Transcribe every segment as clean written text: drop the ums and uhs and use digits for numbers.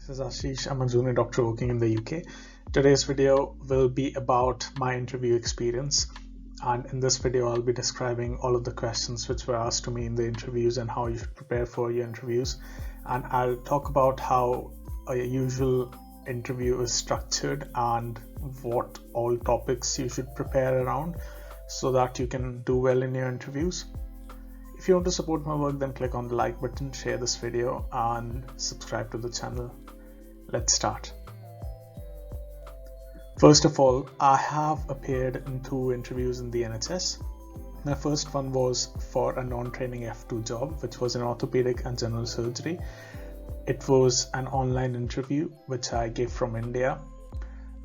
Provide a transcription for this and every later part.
This is Ashish. I'm a junior doctor working in the UK. Today's video will be about my interview experience, and in this video I'll be describing all of the questions which were asked to me in the interviews and how you should prepare for your interviews, and I'll talk about how a usual interview is structured and what all topics you should prepare around so that you can do well in your interviews. If you want to support my work, then click on the like button, share this video and subscribe to the channel. Let's start. First of all, I have appeared in 2 interviews in the NHS. My first one was for a non-training F2 job, which was in orthopedic and general surgery. It was an online interview which I gave from India,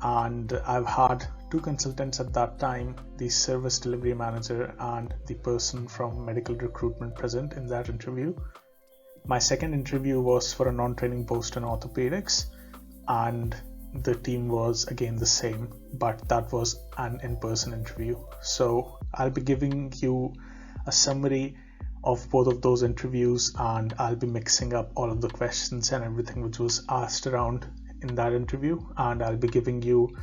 and I've had 2 consultants at that time, the service delivery manager and the person from medical recruitment present in that interview. My second interview was for a non-training post in orthopedics, and the team was again the same, but that was an in-person interview. So I'll be giving you a summary of both of those interviews, and I'll be mixing up all of the questions and everything which was asked around in that interview, and I'll be giving you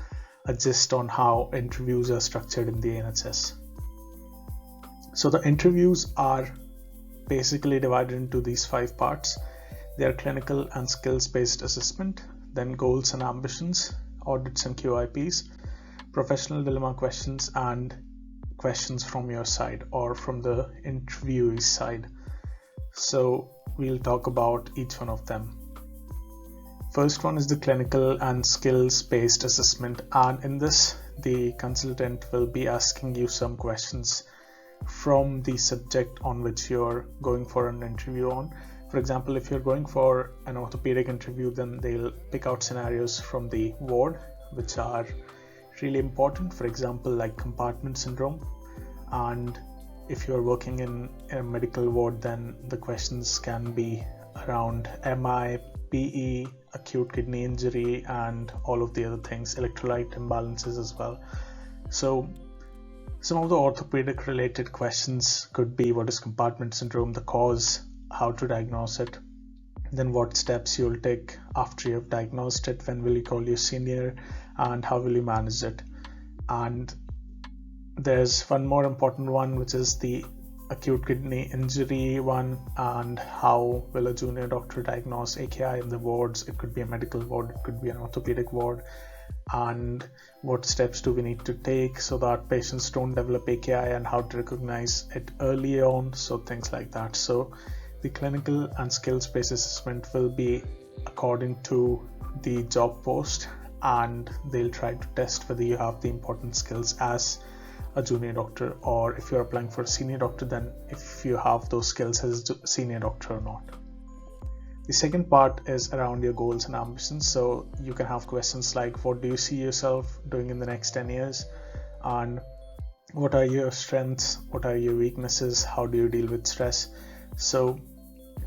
a gist on how interviews are structured in the NHS. So the interviews are basically divided into these 5 parts. They are clinical and skills-based assessment, then goals and ambitions, audits and QIPs, professional dilemma questions, and questions from your side or from the interviewee's side. So we'll talk about each one of them. First one is the clinical and skills-based assessment, and in this the consultant will be asking you some questions from the subject on which you're going for an interview on. For example, if you're going for an orthopedic interview, then they'll pick out scenarios from the ward which are really important, for example like compartment syndrome. And if you're working in a medical ward, then the questions can be around MI, PE, acute kidney injury, and all of the other things, electrolyte imbalances as well. So some of the orthopedic related questions could be: what is compartment syndrome, the cause, how to diagnose it, then what steps you'll take after you've diagnosed it, when will you call your senior, and how will you manage it. And there's one more important one, which is the acute kidney injury one, and how will a junior doctor diagnose AKI in the wards. It could be a medical ward, it could be an orthopedic ward, and what steps do we need to take so that patients don't develop AKI, and how to recognize it early on, so things like that. So the clinical and skills-based assessment will be according to the job post, and they'll try to test whether you have the important skills as a junior doctor, or if you're applying for a senior doctor, then if you have those skills as a senior doctor or not. The second part is around your goals and ambitions. So you can have questions like: what do you see yourself doing in the next 10 years? And what are your strengths? What are your weaknesses? How do you deal with stress? So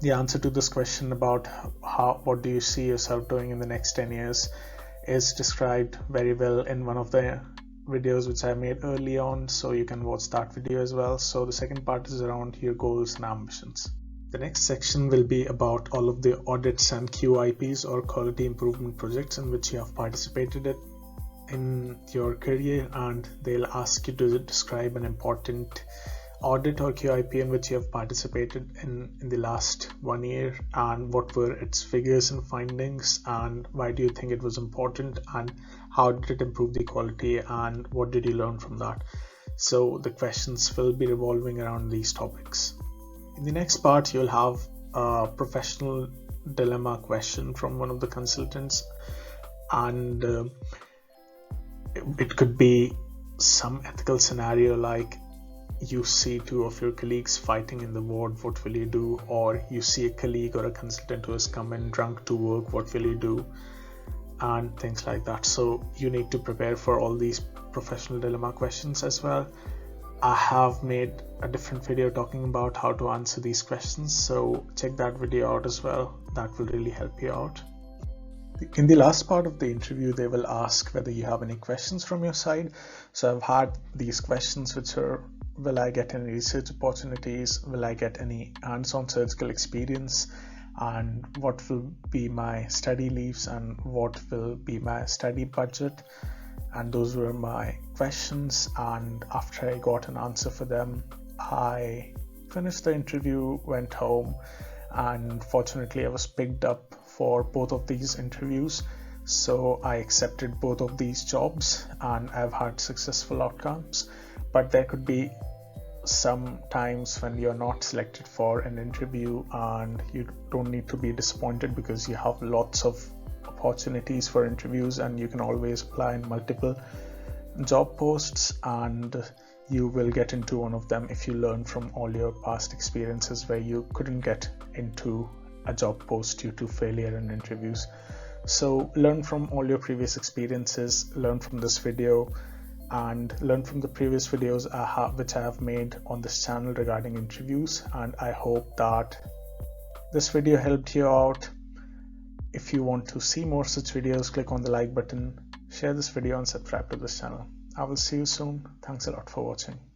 the answer to this question about what do you see yourself doing in the next 10 years is described very well in one of the videos which I made early on, so you can watch that video as well. So the second part is around your goals and ambitions. The next section will be about all of the audits and QIPs, or quality improvement projects, in which you have participated in your career, and they'll ask you to describe an important audit or QIP in which you have participated in the last 1 year, and what were its figures and findings, and why do you think it was important, and how did it improve the quality, and what did you learn from that. So the questions will be revolving around these topics. In the next part, you'll have a professional dilemma question from one of the consultants, and it could be some ethical scenario like: you see 2 of your colleagues fighting in the ward, what will you do? Or you see a colleague or a consultant who has come in drunk to work, what will you do? And things like that. So you need to prepare for all these professional dilemma questions as well. I have made a different video talking about how to answer these questions, so check that video out as well. That will really help you out. In the last part of the interview, they will ask whether you have any questions from your side. So I've had these questions which are: will I get any research opportunities? Will I get any hands-on surgical experience? and what will be my study leaves and what will be my study budget. And those were my questions, and after I got an answer for them, I finished the interview, went home, and fortunately I was picked up for both of these interviews. So I accepted both of these jobs and I've had successful outcomes. But there could be some times when you're not selected for an interview, and you don't need to be disappointed because you have lots of opportunities for interviews and you can always apply in multiple job posts, and you will get into one of them if you learn from all your past experiences where you couldn't get into a job post due to failure in interviews. So learn from all your previous experiences, learn from this video, and learn from the previous videos which I have made on this channel regarding interviews. And I hope that this video helped you out. If you want to see more such videos, click on the like button, share this video and subscribe to this channel. I will see you soon. Thanks a lot for watching.